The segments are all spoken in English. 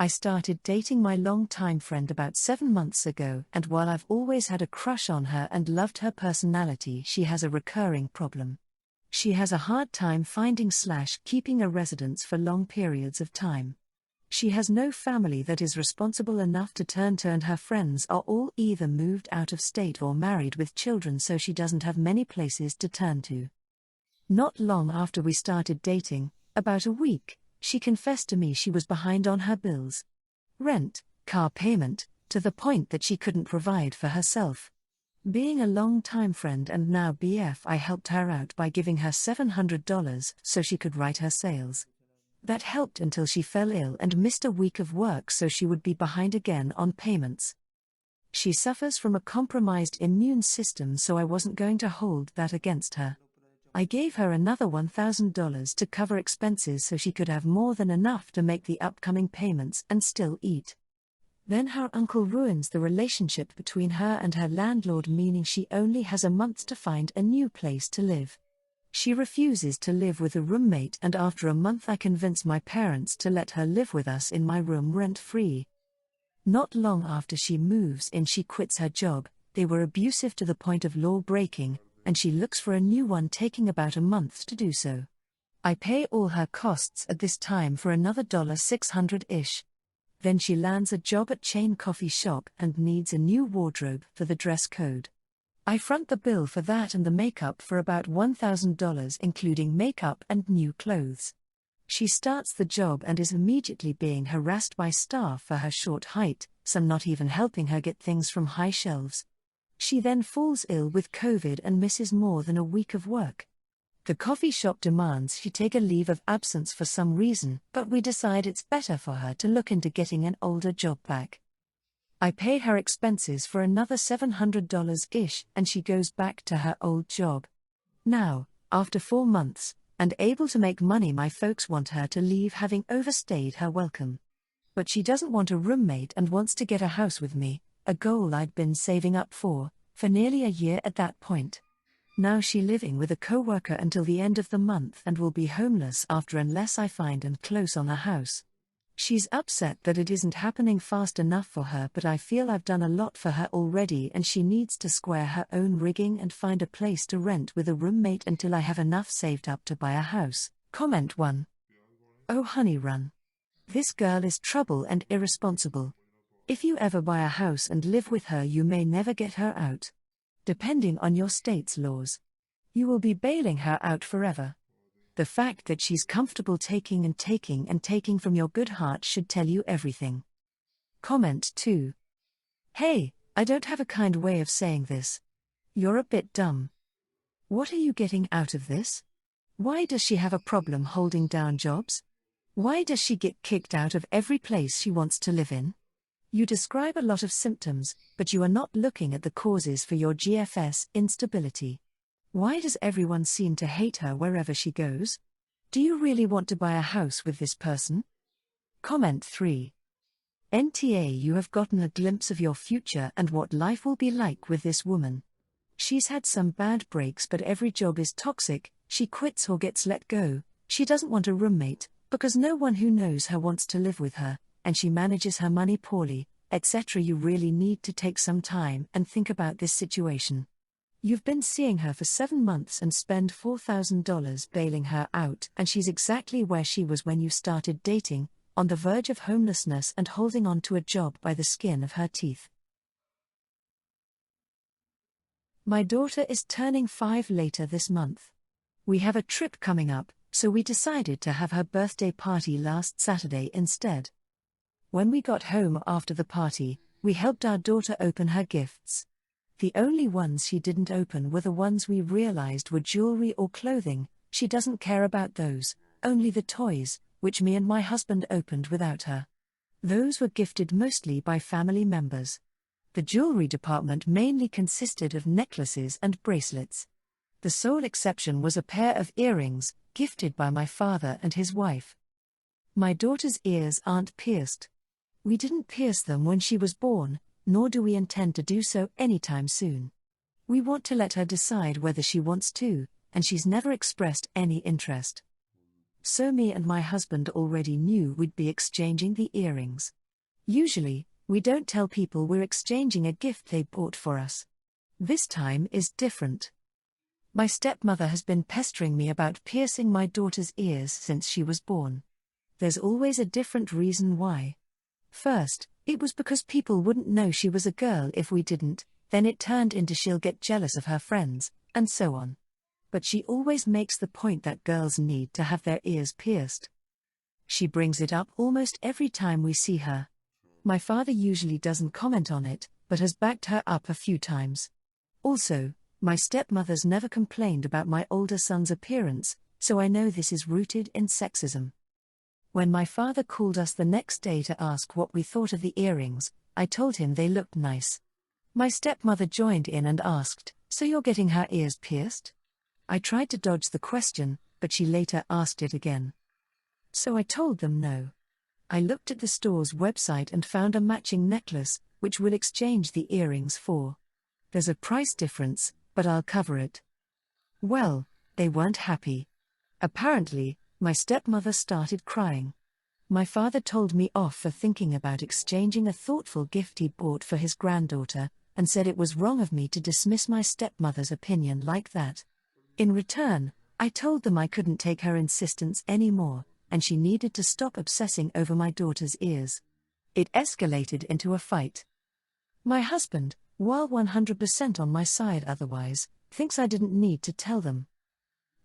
I started dating my long-time friend about 7 months ago, and while I've always had a crush on her and loved her personality, she has a recurring problem. She has a hard time finding/keeping a residence for long periods of time. She has no family that is responsible enough to turn to, and her friends are all either moved out of state or married with children, so she doesn't have many places to turn to. Not long after we started dating, about a week, she confessed to me she was behind on her bills. Rent, car payment, to the point that she couldn't provide for herself. Being a long-time friend and now BF, I helped her out by giving her $700 so she could write her sales. That helped until she fell ill and missed a week of work, so she would be behind again on payments. She suffers from a compromised immune system, so I wasn't going to hold that against her. I gave her another $1,000 to cover expenses so she could have more than enough to make the upcoming payments and still eat. Then her uncle ruins the relationship between her and her landlord, meaning she only has a month to find a new place to live. She refuses to live with a roommate, and after a month I convince my parents to let her live with us in my room rent-free. Not long after she moves in, she quits her job. They were abusive to the point of law-breaking, and she looks for a new one, taking about a month to do so. I pay all her costs at this time for another $600-ish. Then she lands a job at chain coffee shop and needs a new wardrobe for the dress code. I front the bill for that and the makeup for about $1,000, including makeup and new clothes. She starts the job and is immediately being harassed by staff for her short height, some not even helping her get things from high shelves. She then falls ill with COVID and misses more than a week of work. The coffee shop demands she take a leave of absence for some reason, but we decide it's better for her to look into getting an older job back. I pay her expenses for another $700-ish, and she goes back to her old job. Now, after 4 months, and able to make money, my folks want her to leave, having overstayed her welcome. But she doesn't want a roommate and wants to get a house with me, a goal I'd been saving up for nearly a year at that point. Now she's living with a co-worker until the end of the month and will be homeless after unless I find and close on a house. She's upset that it isn't happening fast enough for her, but I feel I've done a lot for her already, and she needs to square her own rigging and find a place to rent with a roommate until I have enough saved up to buy a house. Comment 1. Oh honey, run. This girl is trouble and irresponsible. If you ever buy a house and live with her, you may never get her out. Depending on your state's laws, you will be bailing her out forever. The fact that she's comfortable taking from your good heart should tell you everything. Comment 2. Hey, I don't have a kind way of saying this. You're a bit dumb. What are you getting out of this? Why does she have a problem holding down jobs? Why does she get kicked out of every place she wants to live in? You describe a lot of symptoms, but you are not looking at the causes for your GFS instability. Why does everyone seem to hate her wherever she goes? Do you really want to buy a house with this person? Comment 3. NTA, you have gotten a glimpse of your future and what life will be like with this woman. She's had some bad breaks, but every job is toxic. She quits or gets let go. She doesn't want a roommate, because no one who knows her wants to live with her, and she manages her money poorly, etc. You really need to take some time and think about this situation. You've been seeing her for 7 months and spend $4,000 bailing her out, and she's exactly where she was when you started dating, on the verge of homelessness and holding on to a job by the skin of her teeth. My daughter is turning 5 later this month. We have a trip coming up, so we decided to have her birthday party last Saturday instead. When we got home after the party, we helped our daughter open her gifts. The only ones she didn't open were the ones we realized were jewelry or clothing. She doesn't care about those, only the toys, which me and my husband opened without her. Those were gifted mostly by family members. The jewelry department mainly consisted of necklaces and bracelets. The sole exception was a pair of earrings, gifted by my father and his wife. My daughter's ears aren't pierced. We didn't pierce them when she was born, nor do we intend to do so anytime soon. We want to let her decide whether she wants to, and she's never expressed any interest. So me and my husband already knew we'd be exchanging the earrings. Usually, we don't tell people we're exchanging a gift they bought for us. This time is different. My stepmother has been pestering me about piercing my daughter's ears since she was born. There's always a different reason why. First, it was because people wouldn't know she was a girl if we didn't, then it turned into she'll get jealous of her friends, and so on. But she always makes the point that girls need to have their ears pierced. She brings it up almost every time we see her. My father usually doesn't comment on it, but has backed her up a few times. Also, my stepmother's never complained about my older son's appearance, so I know this is rooted in sexism. When my father called us the next day to ask what we thought of the earrings, I told him they looked nice. My stepmother joined in and asked, "So you're getting her ears pierced?" I tried to dodge the question, but she later asked it again. So I told them no. I looked at the store's website and found a matching necklace, which we'll exchange the earrings for. There's a price difference, but I'll cover it. Well, they weren't happy. Apparently, my stepmother started crying. My father told me off for thinking about exchanging a thoughtful gift he bought for his granddaughter, and said it was wrong of me to dismiss my stepmother's opinion like that. In return, I told them I couldn't take her insistence anymore, and she needed to stop obsessing over my daughter's ears. It escalated into a fight. My husband, while 100% on my side otherwise, thinks I didn't need to tell them.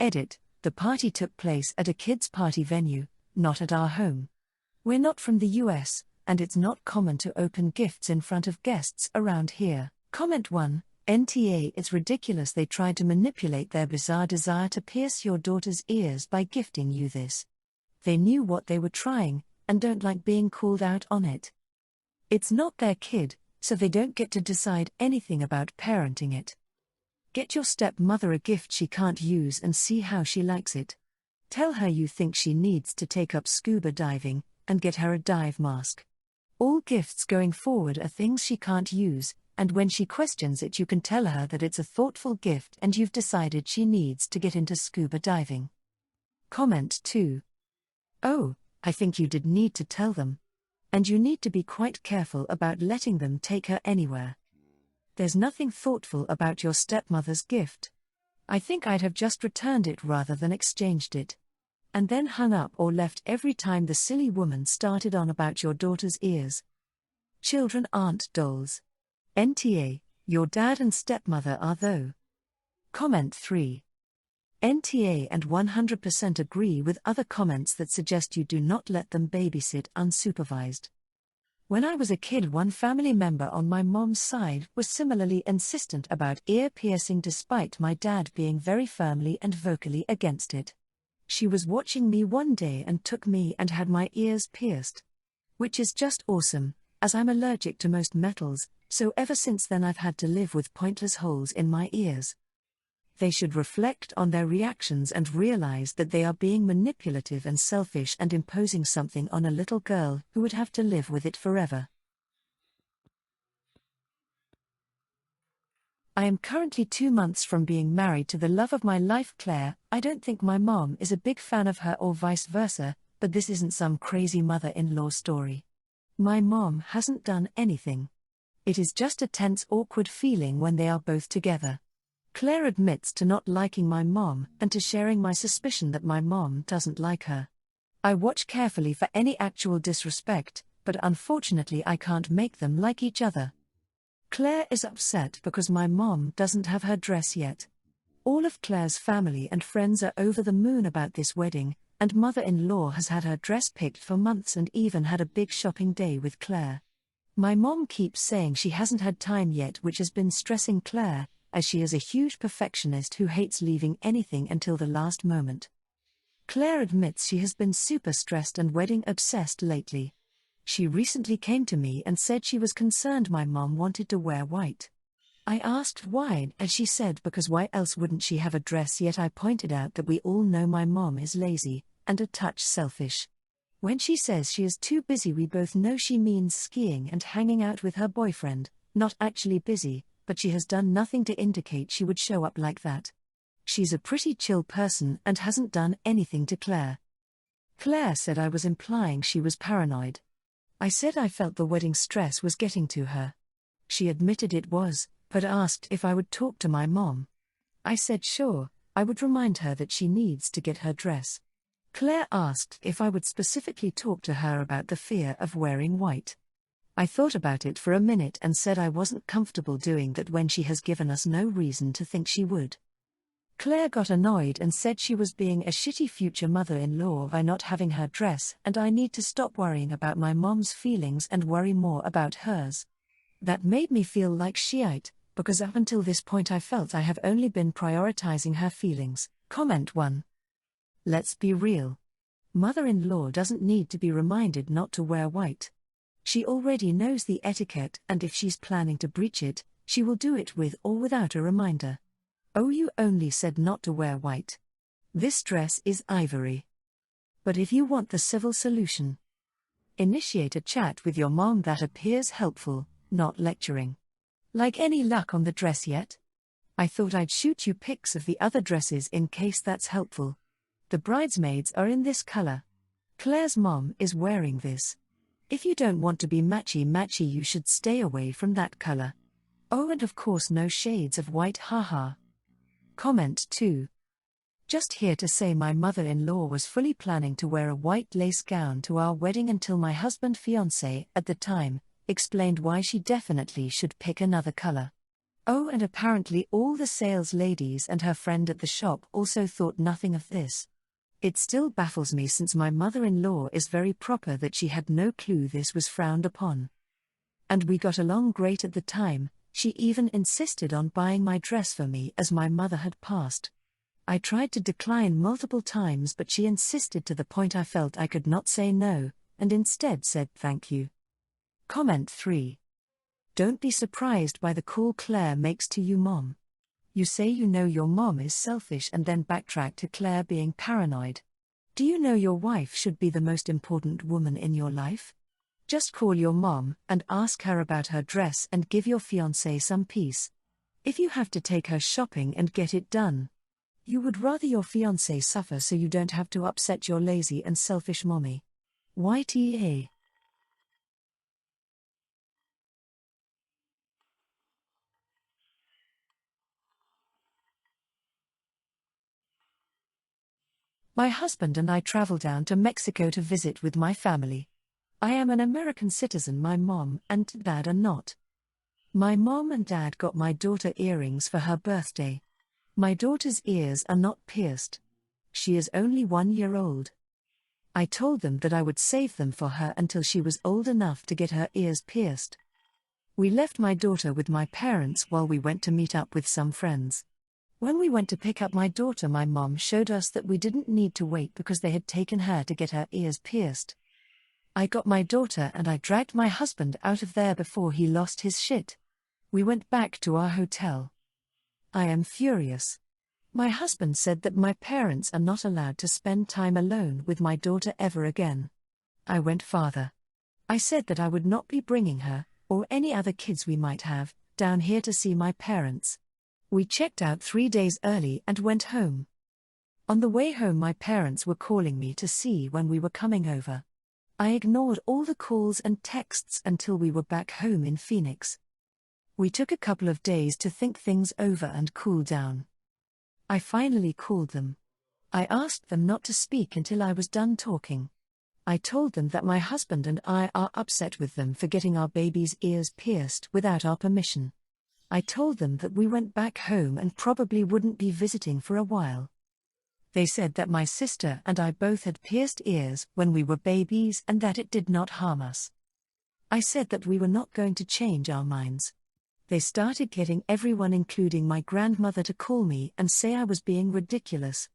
Edit: the party took place at a kids' party venue, not at our home. We're not from the US, and it's not common to open gifts in front of guests around here. Comment 1. NTA: it's ridiculous they tried to manipulate their bizarre desire to pierce your daughter's ears by gifting you this. They knew what they were trying, and don't like being called out on it. It's not their kid, so they don't get to decide anything about parenting it. Get your stepmother a gift she can't use and see how she likes it. Tell her you think she needs to take up scuba diving, and get her a dive mask. All gifts going forward are things she can't use, and when she questions it you can tell her that it's a thoughtful gift and you've decided she needs to get into scuba diving. Comment 2. Oh, I think you did need to tell them. And you need to be quite careful about letting them take her anywhere. There's nothing thoughtful about your stepmother's gift. I think I'd have just returned it rather than exchanged it. And then hung up or left every time the silly woman started on about your daughter's ears. Children aren't dolls. NTA: your dad and stepmother are though. Comment 3. NTA and 100% agree with other comments that suggest you do not let them babysit unsupervised. When I was a kid, one family member on my mom's side was similarly insistent about ear piercing despite my dad being very firmly and vocally against it. She was watching me one day and took me and had my ears pierced. Which is just awesome, as I'm allergic to most metals, so ever since then I've had to live with pointless holes in my ears. They should reflect on their reactions and realize that they are being manipulative and selfish and imposing something on a little girl who would have to live with it forever. I am currently 2 months from being married to the love of my life, Claire. I don't think my mom is a big fan of her or vice versa, but this isn't some crazy mother-in-law story. My mom hasn't done anything. It is just a tense, awkward feeling when they are both together. Claire admits to not liking my mom and to sharing my suspicion that my mom doesn't like her. I watch carefully for any actual disrespect, but unfortunately I can't make them like each other. Claire is upset because my mom doesn't have her dress yet. All of Claire's family and friends are over the moon about this wedding, and mother-in-law has had her dress picked for months and even had a big shopping day with Claire. My mom keeps saying she hasn't had time yet, which has been stressing Claire, as she is a huge perfectionist who hates leaving anything until the last moment. Claire admits she has been super stressed and wedding obsessed lately. She recently came to me and said she was concerned my mom wanted to wear white. I asked why, and she said because why else wouldn't she have a dress yet? I pointed out that we all know my mom is lazy, and a touch selfish. When she says she is too busy, we both know she means skiing and hanging out with her boyfriend, not actually busy, but she has done nothing to indicate she would show up like that. She's a pretty chill person and hasn't done anything to Claire. Claire said I was implying she was paranoid. I said I felt the wedding stress was getting to her. She admitted it was, but asked if I would talk to my mom. I said sure, I would remind her that she needs to get her dress. Claire asked if I would specifically talk to her about the fear of wearing white. I thought about it for a minute and said I wasn't comfortable doing that when she has given us no reason to think she would. Claire got annoyed and said she was being a shitty future mother-in-law by not having her dress and I need to stop worrying about my mom's feelings and worry more about hers. That made me feel like shite, because up until this point I felt I have only been prioritizing her feelings. Comment 1. Let's be real. Mother-in-law doesn't need to be reminded not to wear white. She already knows the etiquette and if she's planning to breach it, she will do it with or without a reminder. Oh, you only said not to wear white. This dress is ivory. But if you want the civil solution, initiate a chat with your mom that appears helpful, not lecturing. Like any luck on the dress yet? I thought I'd shoot you pics of the other dresses in case that's helpful. The bridesmaids are in this color. Claire's mom is wearing this. If you don't want to be matchy-matchy, you should stay away from that color. Oh, and of course no shades of white, haha. Comment 2. Just here to say my mother-in-law was fully planning to wear a white lace gown to our wedding until my husband-fiancé, at the time, explained why she definitely should pick another color. Oh, and apparently all the sales ladies and her friend at the shop also thought nothing of this. It still baffles me since my mother-in-law is very proper that she had no clue this was frowned upon. And we got along great at the time. She even insisted on buying my dress for me as my mother had passed. I tried to decline multiple times but she insisted to the point I felt I could not say no, and instead said thank you. Comment 3. Don't be surprised by the call Claire makes to you mom. You say you know your mom is selfish and then backtrack to Claire being paranoid. Do you know your wife should be the most important woman in your life? Just call your mom and ask her about her dress and give your fiancé some peace. If you have to take her shopping and get it done, you would rather your fiancé suffer so you don't have to upset your lazy and selfish mommy. YTA. My husband and I travel down to Mexico to visit with my family. I am an American citizen, my mom and dad are not. My mom and dad got my daughter earrings for her birthday. My daughter's ears are not pierced. She is only 1 year old. I told them that I would save them for her until she was old enough to get her ears pierced. We left my daughter with my parents while we went to meet up with some friends. When we went to pick up my daughter, my mom showed us that we didn't need to wait because they had taken her to get her ears pierced. I got my daughter and I dragged my husband out of there before he lost his shit. We went back to our hotel. I am furious. My husband said that my parents are not allowed to spend time alone with my daughter ever again. I went farther. I said that I would not be bringing her, or any other kids we might have, down here to see my parents. We checked out 3 days early and went home. On the way home, my parents were calling me to see when we were coming over. I ignored all the calls and texts until we were back home in Phoenix. We took a couple of days to think things over and cool down. I finally called them. I asked them not to speak until I was done talking. I told them that my husband and I are upset with them for getting our baby's ears pierced without our permission. I told them that we went back home and probably wouldn't be visiting for a while. They said that my sister and I both had pierced ears when we were babies and that it did not harm us. I said that we were not going to change our minds. They started getting everyone, including my grandmother, to call me and say I was being ridiculous.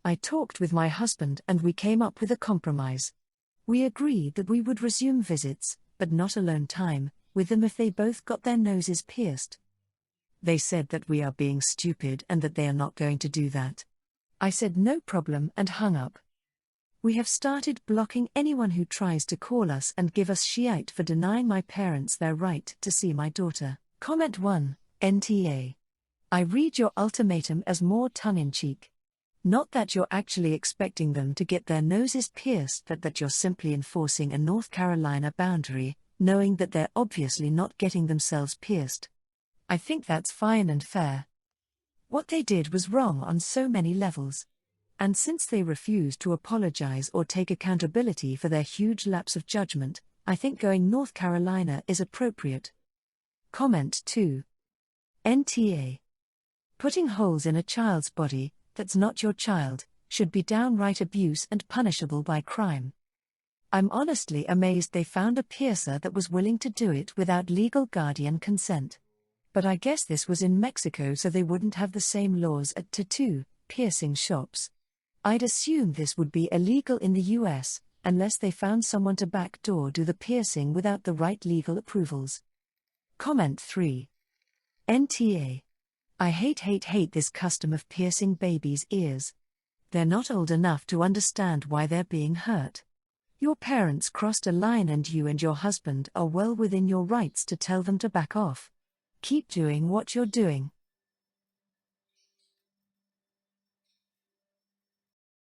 I talked with my husband and we came up with a compromise. We agreed that we would resume visits, but not alone time, with them if they both got their noses pierced. They said that we are being stupid and that they are not going to do that. I said no problem and hung up. We have started blocking anyone who tries to call us and give us shit for denying my parents their right to see my daughter. Comment 1, NTA. I read your ultimatum as more tongue-in-cheek. Not that you're actually expecting them to get their noses pierced, but that you're simply enforcing a North Carolina boundary, knowing that they're obviously not getting themselves pierced. I think that's fine and fair. What they did was wrong on so many levels. And since they refuse to apologize or take accountability for their huge lapse of judgment, I think going North Carolina is appropriate. Comment 2. NTA. Putting holes in a child's body, that's not your child, should be downright abuse and punishable by crime. I'm honestly amazed they found a piercer that was willing to do it without legal guardian consent. But I guess this was in Mexico, so they wouldn't have the same laws at tattoo piercing shops. I'd assume this would be illegal in the US, unless they found someone to backdoor do the piercing without the right legal approvals. Comment 3. NTA. I hate this custom of piercing babies' ears. They're not old enough to understand why they're being hurt. Your parents crossed a line and you and your husband are well within your rights to tell them to back off. Keep doing what you're doing.